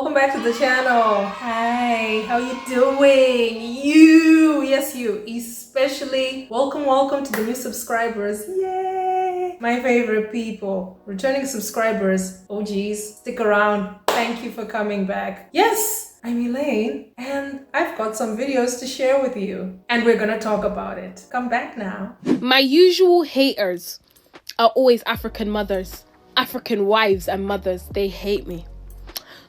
Welcome back to the channel. Hi, how you doing? Yes you, especially welcome to the new subscribers. Yay! My favorite people, returning subscribers, OGs, stick around. Thank you for coming back. Yes, I'm Elaine and I've got some videos to share with you and we're gonna talk about it. Come back now. My usual haters are always African mothers, African wives and mothers. They hate me.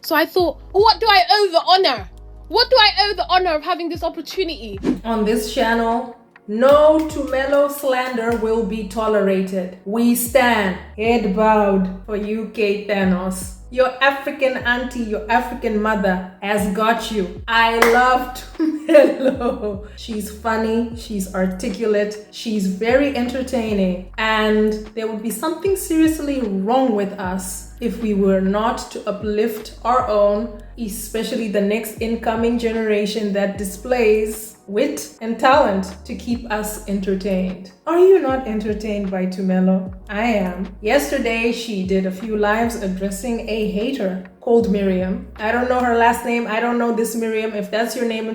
So I thought, what do I owe the honor? What do I owe the honor of having this opportunity? On this channel, no Tumelo slander will be tolerated. We stand head bowed for UK Thanos. Your African auntie, your African mother has got you. I love Tumelo. She's funny, she's articulate, she's very entertaining, and there would be something seriously wrong with us if we were not to uplift our own, especially the next incoming generation that displays wit and talent to keep us entertained. Are you not entertained by Tumelo? I am. Yesterday, she did a few lives addressing a hater called Miriam. I don't know her last name. I don't know this Miriam. If that's your name,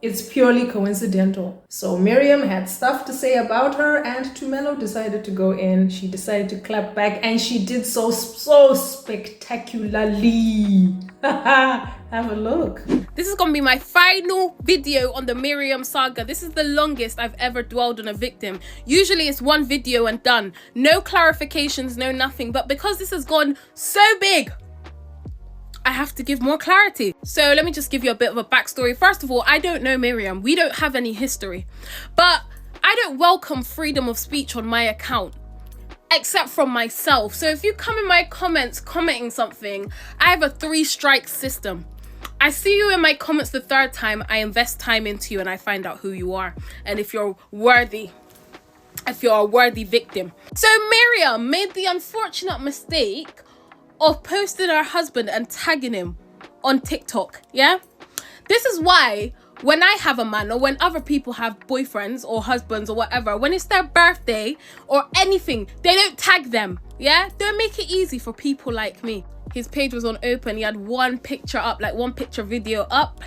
it's purely coincidental. So Miriam had stuff to say about her and Tumelo decided to go in. She decided to clap back and she did so spectacularly. Have a look. This is gonna be my final video on the Miriam saga. This is the longest I've ever dwelled on a victim. Usually it's one video and done. No clarifications, no nothing. But because this has gone so big, I have to give more clarity. So let me just give you a bit of a backstory. First of all, I don't know Miriam. We don't have any history. But I don't welcome freedom of speech on my account, except from myself. So if you come in my comments commenting something, I have a 3-strike system. I see you in my comments the 3rd time, I invest time into you and I find out who you are and if you're worthy, if you're a worthy victim. So Miriam made the unfortunate mistake of posting her husband and tagging him on TikTok, yeah? This is why when I have a man or when other people have boyfriends or husbands or whatever, when it's their birthday or anything, they don't tag them, yeah? Don't make it easy for people like me. His page was on open. He had one picture up, like one picture video up.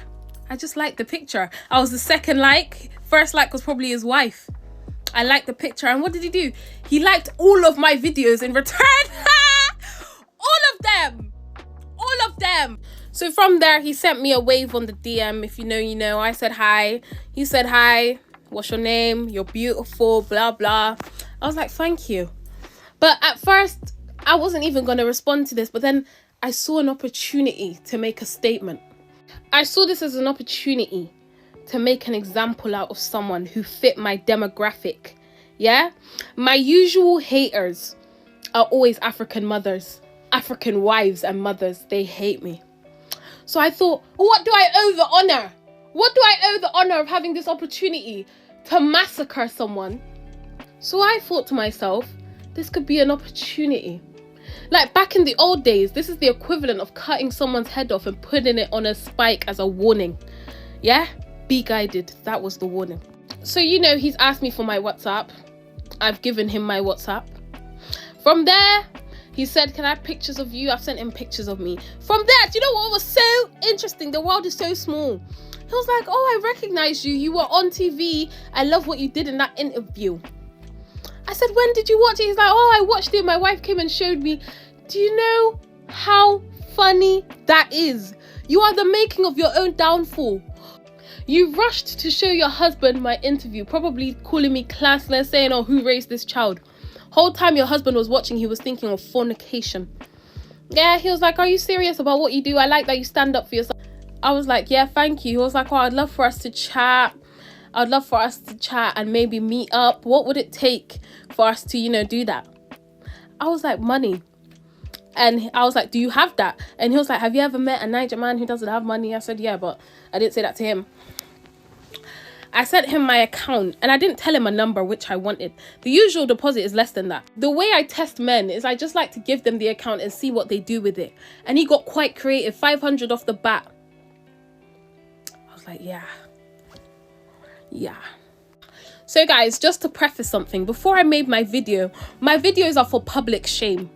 I just liked the picture. I was the 2nd like. 1st like was probably his wife. I liked the picture. And what did he do? He liked all of my videos in return. All of them. So from there, he sent me a wave on the DM. If you know, you know. I said hi. He said hi. What's your name? You're beautiful, blah, blah. I was like, thank you. But at first, I wasn't even going to respond to this. But then I saw an opportunity to make a statement. I saw this as an opportunity to make an example out of someone who fit my demographic. Yeah? My usual haters are always African mothers, African wives and mothers. They hate me. So I thought, what do I owe the honor? What do I owe the honor of having this opportunity to massacre someone? So I thought to myself, this could be an opportunity. Like back in the old days, this is the equivalent of cutting someone's head off and putting it on a spike as a warning. Yeah? Be guided. That was the warning. So, you know, he's asked me for my WhatsApp. I've given him my WhatsApp. From there, he said, can I have pictures of you? I've sent him pictures of me. From there, do you know what was so interesting? The world is so small. He was like, oh, I recognize you. You were on TV. I love what you did in that interview. I said, when did you watch it? He's like, oh, I watched it. My wife came and showed me. Do you know how funny that is? You are the making of your own downfall. You rushed to show your husband my interview, probably calling me classless, saying, oh, who raised this child? Whole time your husband was watching, he was thinking of fornication. Yeah, he was like, are you serious about what you do? I like that you stand up for yourself. I was like, yeah, thank you. He was like, oh, I'd love for us to chat. I'd love for us to chat and maybe meet up. What would it take for us to, you know, do that? I was like, money. And I was like, do you have that? And he was like, have you ever met a Niger man who doesn't have money? I said, yeah, but I didn't say that to him. I sent him my account and I didn't tell him a number which I wanted. The usual deposit is less than that. The way I test men is I just like to give them the account and see what they do with it. And he got quite creative, 500 off the bat. I was like, yeah. So guys, just to preface something, before I made my videos are for public shame.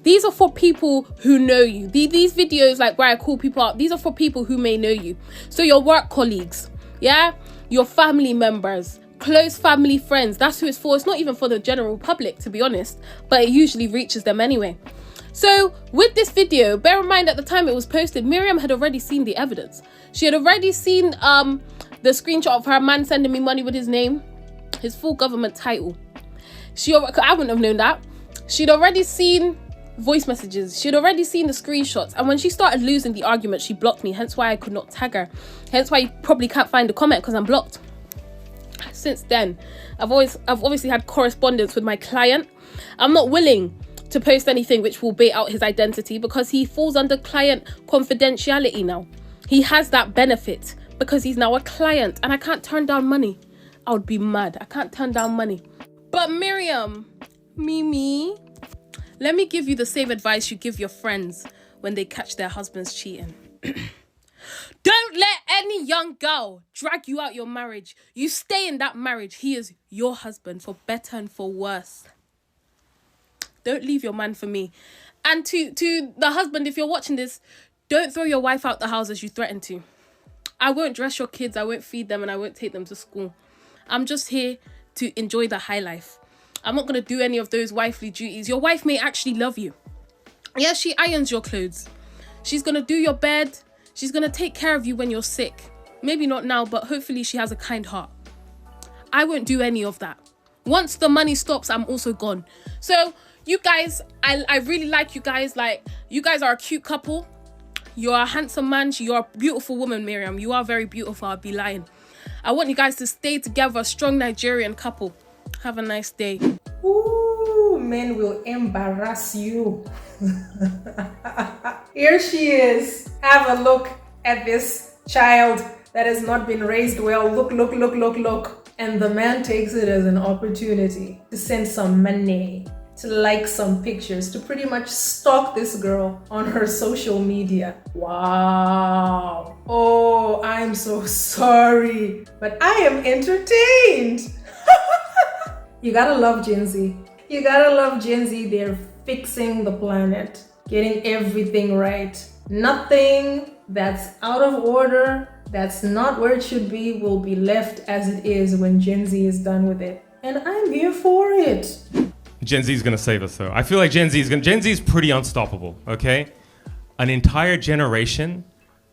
These are for people who know you. These videos, like where I call people out, these are for people who may know you. So your work colleagues, yeah, your family members, close family friends. That's who it's for. It's not even for the general public, to be honest, but it usually reaches them anyway. So with this video, bear in mind at the time it was posted, Miriam had already seen the evidence. She had already seen the screenshot of her man sending me money with his name, his full government title. I wouldn't have known that. She'd already seen voice messages. She'd already seen the screenshots. And when she started losing the argument, she blocked me. Hence why I could not tag her. Hence why you probably can't find the comment, because I'm blocked. Since then, I've obviously had correspondence with my client. I'm not willing to post anything which will bait out his identity, because he falls under client confidentiality now. He has that benefit because he's now a client, and I can't turn down money. I would be mad. I can't turn down money. But Miriam, Mimi, let me give you the same advice you give your friends when they catch their husbands cheating. Don't let any young girl drag you out your marriage. You stay in that marriage. He is your husband for better and for worse. Don't leave your man for me. And to the husband, if you're watching this, don't throw your wife out the house as you threatened to. I won't dress your kids, I won't feed them, and I won't take them to school. I'm just here to enjoy the high life. I'm not going to do any of those wifely duties. Your wife may actually love you. Yeah, she irons your clothes. She's going to do your bed. She's going to take care of you when you're sick. Maybe not now, but hopefully she has a kind heart. I won't do any of that. Once the money stops, I'm also gone. So you guys, I really like you guys. Like, you guys are a cute couple. You're a handsome man. You're a beautiful woman, Miriam. You are very beautiful. I'd be lying. I want you guys to stay together, a strong Nigerian couple. Have a nice day. Ooh, men will embarrass you. Here she is. Have a look at this child that has not been raised well. Look. And the man takes it as an opportunity to send some money, to like some pictures, to pretty much stalk this girl on her social media. Wow. Oh, I'm so sorry, but I am entertained. You gotta love Gen Z. You gotta love Gen Z. They're fixing the planet, getting everything right. Nothing that's out of order, that's not where it should be, will be left as it is when Gen Z is done with it. And I'm here for it. Gen Z is going to save us, though. I feel like Gen Z is pretty unstoppable, okay? An entire generation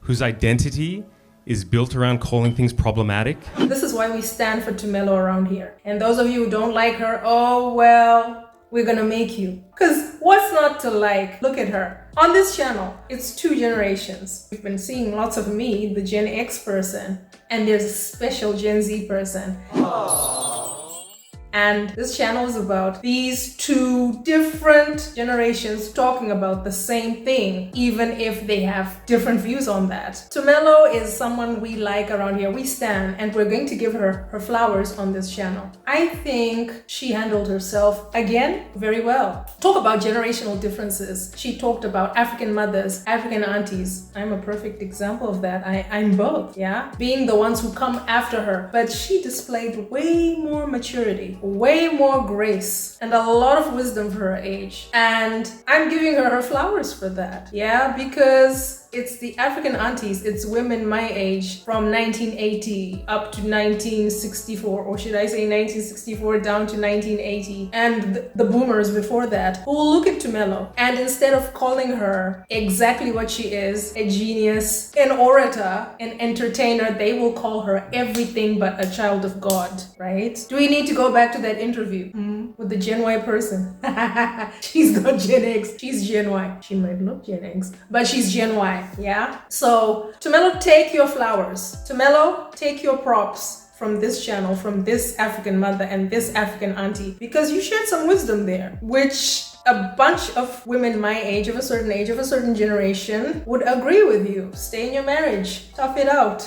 whose identity is built around calling things problematic. This is why we stand for Tumelo around here. And those of you who don't like her, oh well, we're gonna make you. Because what's not to like? Look at her. On this channel, it's 2 generations. We've been seeing lots of me, the Gen X person, and there's a special Gen Z person. And this channel is about these 2 different generations talking about the same thing, even if they have different views on that. Tumelo is someone we like around here. We stan, and we're going to give her her flowers on this channel. I think she handled herself, again, very well. Talk about generational differences. She talked about African mothers, African aunties. I'm a perfect example of that. I'm both, yeah? Being the ones who come after her. But she displayed way more maturity, way more grace, and a lot of wisdom for her age. And I'm giving her her flowers for that. Yeah, because it's the African aunties, it's women my age from 1980 up to 1964, or should I say 1964 down to 1980, and the boomers before that, who will look at Tumelo, and instead of calling her exactly what she is, a genius, an orator, an entertainer, they will call her everything but a child of God, right? Do we need to go back to that interview with the Gen Y person? She's not Gen X, she's Gen Y. She might look Gen X, but she's Gen Y. Yeah, so Tumelo, take your flowers. Tumelo, take your props from this channel, from this African mother and this African auntie, because you shared some wisdom there, which a bunch of women my age, of a certain generation, would agree with you. Stay in your marriage, tough it out.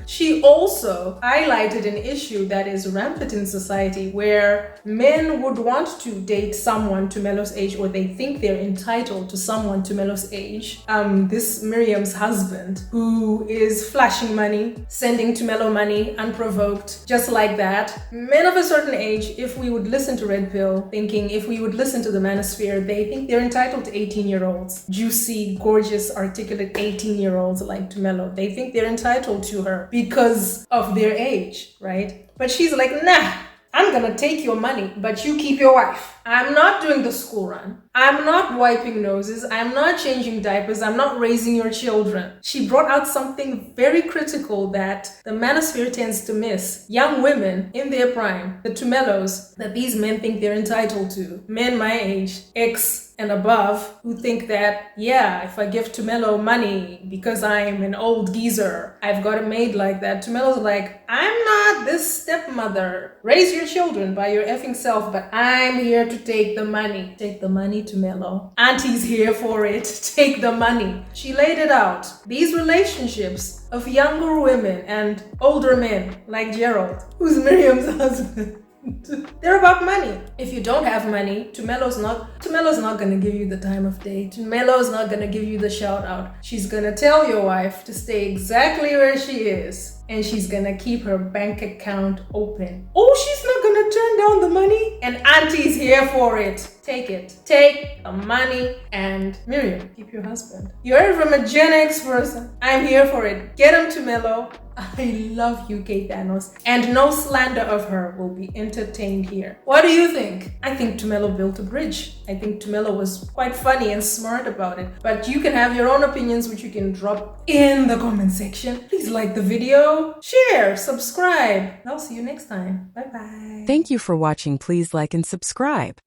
She also highlighted an issue that is rampant in society where men would want to date someone Tumelo's age, or they think they're entitled to someone Tumelo's age. This Miriam's husband, who is flashing money, sending Tumelo money unprovoked, just like that. Men of a certain age, if we would listen to Red Pill, thinking if we would listen to the manosphere, they think they're entitled to 18-year-olds. Juicy, gorgeous, articulate 18-year-olds like Tumelo. They think they're entitled to her because of their age, right? But she's like, nah, I'm gonna take your money, but you keep your wife. I'm not doing the school run. I'm not wiping noses. I'm not changing diapers. I'm not raising your children. She brought out something very critical that the manosphere tends to miss. Young women in their prime, the Tumelos that these men think they're entitled to, men my age, X and above, who think that, yeah, if I give Tumelo money because I'm an old geezer, I've got a maid like that. Tumelo's like, I'm not this stepmother. Raise your children by your effing self, but I'm here to take the money. Take the money, Tumelo. Auntie's here for it. Take the money. She laid it out. These relationships of younger women and older men, like Gerald, who's Miriam's husband, they're about money. If you don't have money, Tumelo's not gonna give you the time of day. Tumelo's not gonna give you the shout out. She's gonna tell your wife to stay exactly where she is, and she's gonna keep her bank account open. Oh, she's not gonna turn down the money? And Auntie's here for it. Take it. Take the money. And Miriam, keep your husband. You're from a Gen X person. I'm here for it. Get him, Tumelo. I love UK Thanos, and no slander of her will be entertained here. What do you think? I think Tumelo built a bridge. I think Tumelo was quite funny and smart about it. But you can have your own opinions, which you can drop in the comment section. Please like the video, share, subscribe. I'll see you next time. Bye bye. Thank you for watching. Please like and subscribe.